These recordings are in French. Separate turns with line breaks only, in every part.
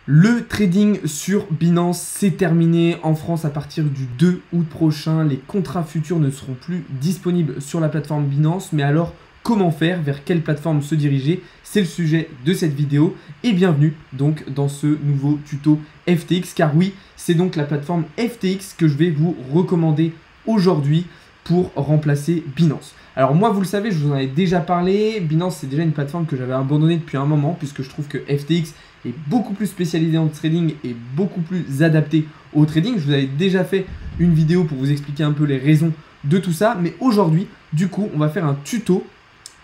Le trading sur Binance, c'est terminé en France à partir du 2 août prochain. Les contrats futurs ne seront plus disponibles sur la plateforme Binance. Mais alors, comment faire? Vers quelle plateforme se diriger? C'est le sujet de cette vidéo. Et bienvenue donc dans ce nouveau tuto FTX. Car oui, c'est donc la plateforme FTX que je vais vous recommander aujourd'hui pour remplacer Binance. Alors moi, vous le savez, je vous en avais déjà parlé. Binance, c'est déjà une plateforme que j'avais abandonnée depuis un moment puisque je trouve que FTX est beaucoup plus spécialisé en trading et beaucoup plus adapté au trading. Je vous avais déjà fait une vidéo pour vous expliquer un peu les raisons de tout ça. Mais aujourd'hui, du coup, on va faire un tuto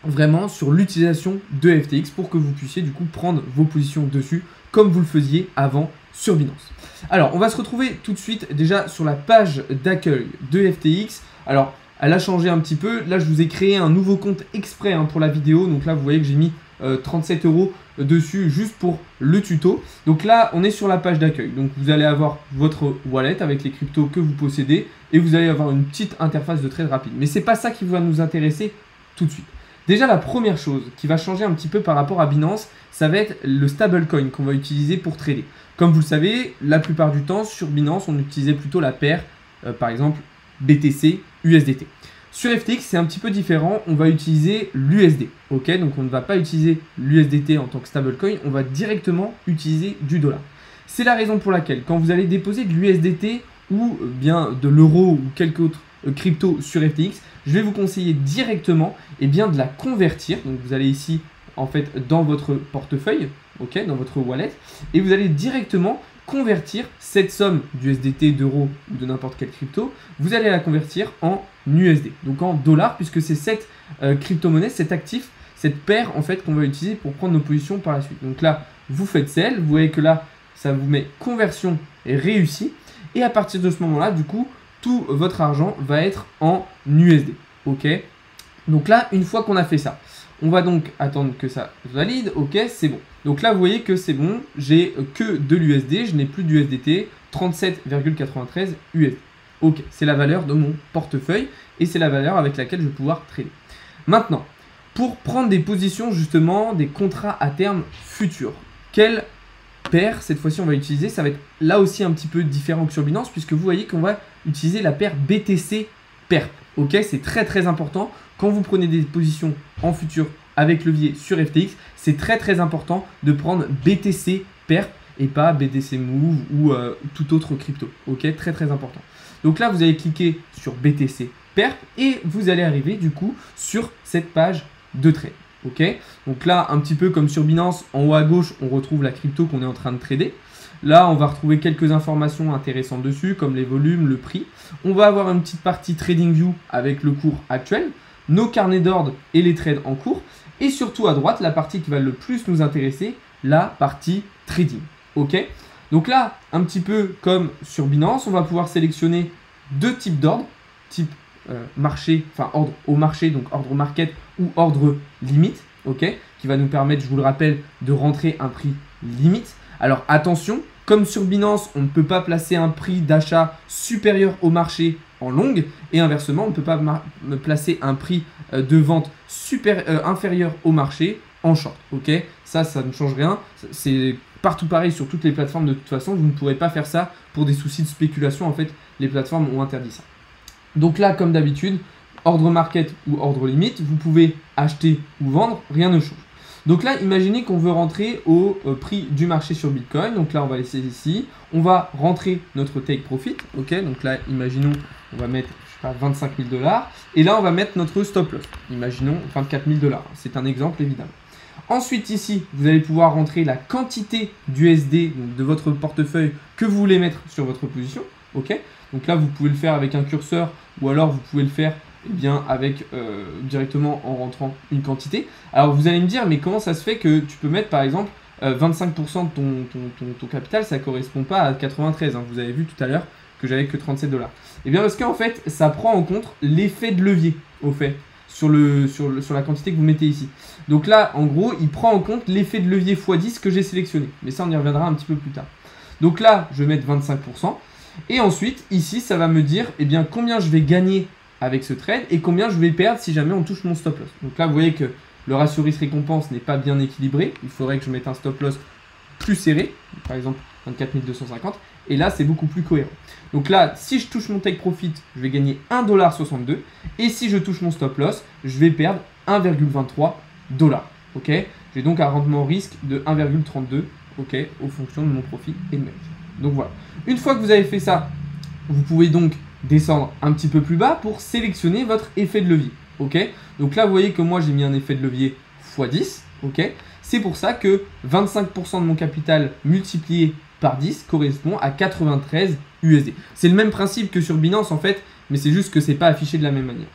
vraiment sur l'utilisation de FTX pour que vous puissiez du coup prendre vos positions dessus comme vous le faisiez avant sur Binance. Alors, on va se retrouver tout de suite déjà sur la page d'accueil de FTX. Alors, elle a changé un petit peu. Là, je vous ai créé un nouveau compte exprès pour la vidéo. Donc là, vous voyez que j'ai mis 37 € dessus juste pour le tuto. Donc là, on est sur la page d'accueil. Donc vous allez avoir votre wallet avec les cryptos que vous possédez et vous allez avoir une petite interface de trade rapide. Mais c'est pas ça qui va nous intéresser tout de suite. Déjà, la première chose qui va changer un petit peu par rapport à Binance, ça va être le stablecoin qu'on va utiliser pour trader. Comme vous le savez, la plupart du temps sur Binance, on utilisait plutôt la paire, par exemple BTC, USDT. Sur FTX, c'est un petit peu différent, on va utiliser l'USD. Ok, donc on ne va pas utiliser l'USDT en tant que stablecoin, on va directement utiliser du dollar. C'est la raison pour laquelle, quand vous allez déposer de l'USDT ou bien de l'euro ou quelque autre crypto sur FTX, je vais vous conseiller directement de la convertir. Donc vous allez ici en fait dans votre portefeuille, ok, dans votre wallet, et vous allez directement convertir cette somme d'USDT, d'euros ou de n'importe quelle crypto, vous allez la convertir en USD, donc en dollars, puisque c'est cette crypto-monnaie, cet actif, cette paire en fait qu'on va utiliser pour prendre nos positions par la suite. Donc là, vous faites celle, vous voyez que là, ça vous met conversion réussie, et à partir de ce moment-là, du coup, tout votre argent va être en USD, ok. Donc là, une fois qu'on a fait ça, on va donc attendre que ça valide, ok, c'est bon. Donc là, vous voyez que c'est bon, j'ai que de l'USD, je n'ai plus d'USDT, 37,93 USD. Ok, c'est la valeur de mon portefeuille et c'est la valeur avec laquelle je vais pouvoir trader. Maintenant, pour prendre des positions justement, des contrats à terme futurs, quelle paire cette fois-ci on va utiliser? Ça va être là aussi un petit peu différent que sur Binance puisque vous voyez qu'on va utiliser la paire BTC PERP. Ok, c'est très important. Quand vous prenez des positions en futur avec levier sur FTX, c'est très important de prendre BTC PERP et pas BTC Move ou tout autre crypto. Ok, très important. Donc là, vous allez cliquer sur BTC PERP et vous allez arriver du coup sur cette page de trade. Ok, donc là, un petit peu comme sur Binance, en haut à gauche, on retrouve la crypto qu'on est en train de trader. Là, on va retrouver quelques informations intéressantes dessus, comme les volumes, le prix. On va avoir une petite partie TradingView avec le cours actuel, nos carnets d'ordre et les trades en cours. Et surtout à droite, la partie qui va le plus nous intéresser, la partie trading. Ok, donc là, un petit peu comme sur Binance, on va pouvoir sélectionner deux types d'ordres, type marché, enfin ordre au marché, donc ordre market ou ordre limite, ok, qui va nous permettre, je vous le rappelle, de rentrer un prix limite. Alors attention, comme sur Binance, on ne peut pas placer un prix d'achat supérieur au marché en longue et inversement, on ne peut pas placer un prix de vente inférieur au marché en short. Ok, ça ne change rien. C'est partout pareil sur toutes les plateformes de toute façon. Vous ne pourrez pas faire ça pour des soucis de spéculation. En fait, les plateformes ont interdit ça. Donc là, comme d'habitude, ordre market ou ordre limite, vous pouvez acheter ou vendre, rien ne change. Donc là, imaginez qu'on veut rentrer au prix du marché sur Bitcoin. Donc là, on va laisser ici. On va rentrer notre take profit. Ok, donc là, imaginons, on va mettre, je sais pas, 25 000 $. Et là, on va mettre notre stop loss. Imaginons 24 000 $. C'est un exemple, évidemment. Ensuite, ici, vous allez pouvoir rentrer la quantité d'USD de votre portefeuille que vous voulez mettre sur votre position. Ok, donc là, vous pouvez le faire avec un curseur ou alors vous pouvez le faire avec directement en rentrant une quantité. Alors vous allez me dire, mais comment ça se fait que tu peux mettre par exemple 25% de ton capital, ça ne correspond pas à 93, hein. Vous avez vu tout à l'heure que j'avais que 37 $. Et bien parce qu'en fait, ça prend en compte l'effet de levier au fait sur la quantité que vous mettez ici. Donc là, en gros, il prend en compte l'effet de levier x10 que j'ai sélectionné. Mais ça, on y reviendra un petit peu plus tard. Donc là, je vais mettre 25%. Et ensuite, ici, ça va me dire combien je vais gagner avec ce trade et combien je vais perdre si jamais on touche mon stop loss. Donc là, vous voyez que le ratio risque-récompense n'est pas bien équilibré. Il faudrait que je mette un stop loss plus serré, par exemple 24 250, et là c'est beaucoup plus cohérent. Donc là, si je touche mon take profit, je vais gagner 1,62$, et si je touche mon stop loss, je vais perdre 1,23$. Ok, j'ai donc un rendement risque de 1,32, ok, aux fonctions de mon profit et de mes risques. Donc voilà. Une fois que vous avez fait ça, vous pouvez donc descendre un petit peu plus bas pour sélectionner votre effet de levier. Ok, donc là, vous voyez que moi, j'ai mis un effet de levier x10. Ok, c'est pour ça que 25% de mon capital multiplié par 10 correspond à 93 USD. C'est le même principe que sur Binance en fait, mais c'est juste que c'est pas affiché de la même manière.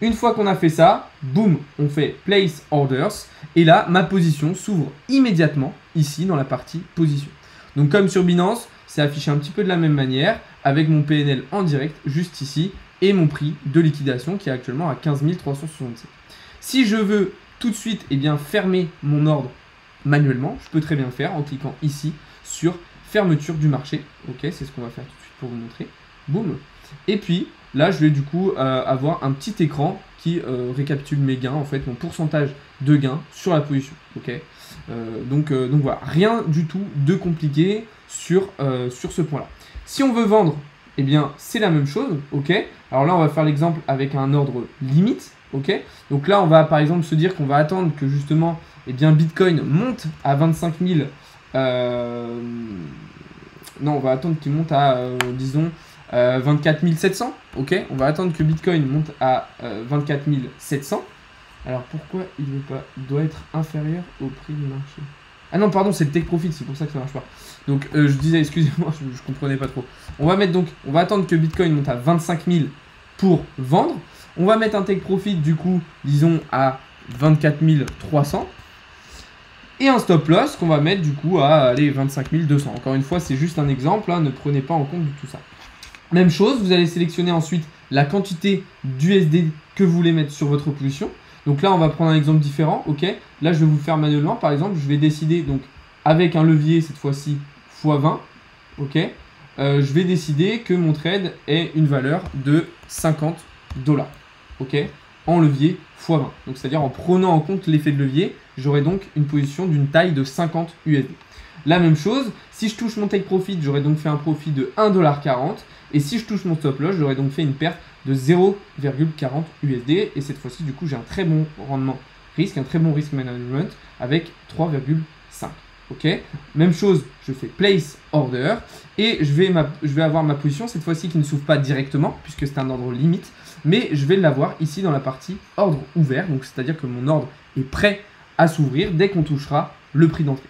Une fois qu'on a fait ça, boum, on fait Place Orders. Et là, ma position s'ouvre immédiatement ici dans la partie position. Donc comme sur Binance, c'est affiché un petit peu de la même manière avec mon PNL en direct juste ici et mon prix de liquidation qui est actuellement à 15 367. Si je veux tout de suite fermer mon ordre manuellement, je peux très bien le faire en cliquant ici sur fermeture du marché. Ok, c'est ce qu'on va faire tout de suite pour vous montrer. Boum. Et puis là, je vais du coup avoir un petit écran qui récapitule mes gains, en fait, mon pourcentage de gains sur la position. Ok, donc voilà, rien du tout de compliqué sur ce point-là. Si on veut vendre, eh bien, c'est la même chose. Ok, alors là, on va faire l'exemple avec un ordre limite. Ok, donc là, on va par exemple se dire qu'on va attendre que justement, Bitcoin monte à 25 000. Non, on va attendre qu'il monte à, disons, 24 700. Ok, on va attendre que Bitcoin monte à 24 700. Alors pourquoi il veut pas? Il doit être inférieur au prix du marché. Ah non, pardon, c'est le take profit, c'est pour ça que ça marche pas. Donc je disais, excusez-moi, je comprenais pas trop. On va attendre que Bitcoin monte à 25 000 pour vendre. On va mettre un take profit du coup, disons à 24 300. Et un stop loss qu'on va mettre du coup à allez, 25 200. Encore une fois, c'est juste un exemple, hein, ne prenez pas en compte tout ça. Même chose, vous allez sélectionner ensuite la quantité d'USD que vous voulez mettre sur votre position. Donc là, on va prendre un exemple différent. Ok, là, je vais vous le faire manuellement. Par exemple, je vais décider donc avec un levier cette fois-ci x20. Ok, je vais décider que mon trade ait une valeur de 50$. Ok, en levier x20. Donc c'est-à-dire en prenant en compte l'effet de levier, j'aurai donc une position d'une taille de 50 USD. La même chose, si je touche mon take profit, j'aurai donc fait un profit de 1,40$. Et si je touche mon stop loss, j'aurai donc fait une perte de 0,40 USD. Et cette fois-ci, du coup, j'ai un très bon rendement risque, un très bon risk management avec 3,5. Ok, même chose, je fais place order et je vais avoir ma position cette fois-ci qui ne s'ouvre pas directement puisque c'est un ordre limite, mais je vais l'avoir ici dans la partie ordre ouvert. Donc c'est-à-dire que mon ordre est prêt à s'ouvrir dès qu'on touchera le prix d'entrée.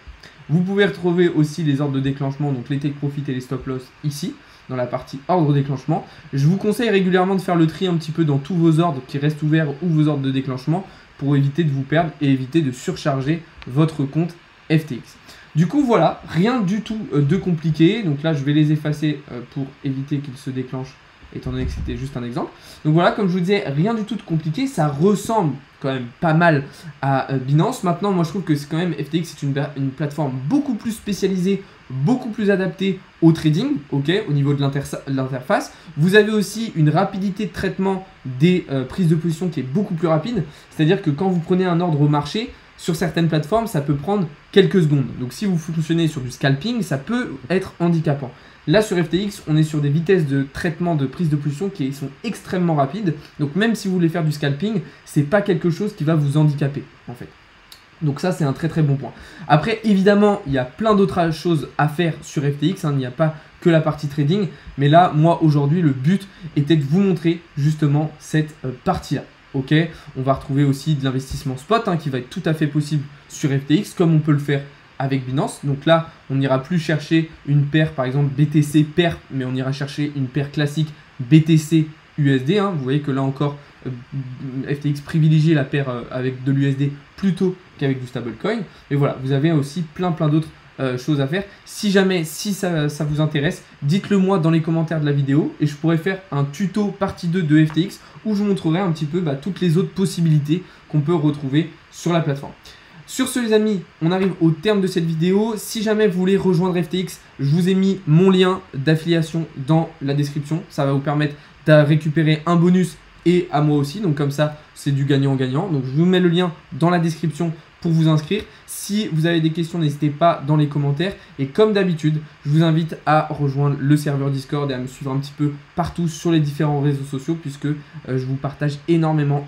Vous pouvez retrouver aussi les ordres de déclenchement, donc les take profit et les stop loss ici, dans la partie ordre déclenchement. Je vous conseille régulièrement de faire le tri un petit peu dans tous vos ordres qui restent ouverts ou vos ordres de déclenchement pour éviter de vous perdre et éviter de surcharger votre compte FTX. Du coup, voilà, rien du tout de compliqué. Donc là, je vais les effacer pour éviter qu'ils se déclenchent, étant donné que c'était juste un exemple. Donc voilà, comme je vous disais, rien du tout de compliqué. Ça ressemble quand même pas mal à Binance. Maintenant, moi, je trouve que c'est quand même FTX, c'est une plateforme beaucoup plus spécialisée, beaucoup plus adaptée au trading, ok, au niveau de l'interface. Vous avez aussi une rapidité de traitement des prises de position qui est beaucoup plus rapide. C'est-à-dire que quand vous prenez un ordre au marché, sur certaines plateformes, ça peut prendre quelques secondes. Donc si vous fonctionnez sur du scalping, ça peut être handicapant. Là, sur FTX, on est sur des vitesses de traitement de prise de position qui sont extrêmement rapides. Donc même si vous voulez faire du scalping, c'est pas quelque chose qui va vous handicaper, en fait. Donc ça, c'est un très très bon point. Après, évidemment, il y a plein d'autres choses à faire sur FTX. Il n'y a pas que la partie trading. Mais là, moi, aujourd'hui, le but était de vous montrer justement cette partie-là. Ok, on va retrouver aussi de l'investissement spot qui va être tout à fait possible sur FTX, comme on peut le faire avec Binance. Donc là, on n'ira plus chercher une paire, par exemple BTC paire, mais on ira chercher une paire classique BTC USD. Vous voyez que là encore, FTX privilégie la paire avec de l'USD plutôt qu'avec du stablecoin. Et voilà, vous avez aussi plein d'autres choses à faire. Si jamais, si ça vous intéresse, dites-le moi dans les commentaires de la vidéo et je pourrais faire un tuto partie 2 de FTX où je vous montrerai un petit peu toutes les autres possibilités qu'on peut retrouver sur la plateforme. Sur ce les amis, on arrive au terme de cette vidéo. Si jamais vous voulez rejoindre FTX, je vous ai mis mon lien d'affiliation dans la description. Ça va vous permettre de récupérer un bonus et à moi aussi. Donc comme ça, c'est du gagnant-gagnant. Donc je vous mets le lien dans la description pour vous inscrire. Si vous avez des questions, n'hésitez pas dans les commentaires. Et comme d'habitude, je vous invite à rejoindre le serveur Discord et à me suivre un petit peu partout sur les différents réseaux sociaux puisque je vous partage énormément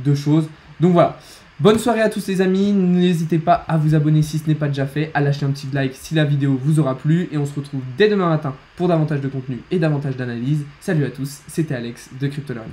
de choses. Donc voilà. Bonne soirée à tous les amis, n'hésitez pas à vous abonner si ce n'est pas déjà fait, à lâcher un petit like si la vidéo vous aura plu et on se retrouve dès demain matin pour davantage de contenu et davantage d'analyse. Salut à tous, c'était Alex de Crypto Learning.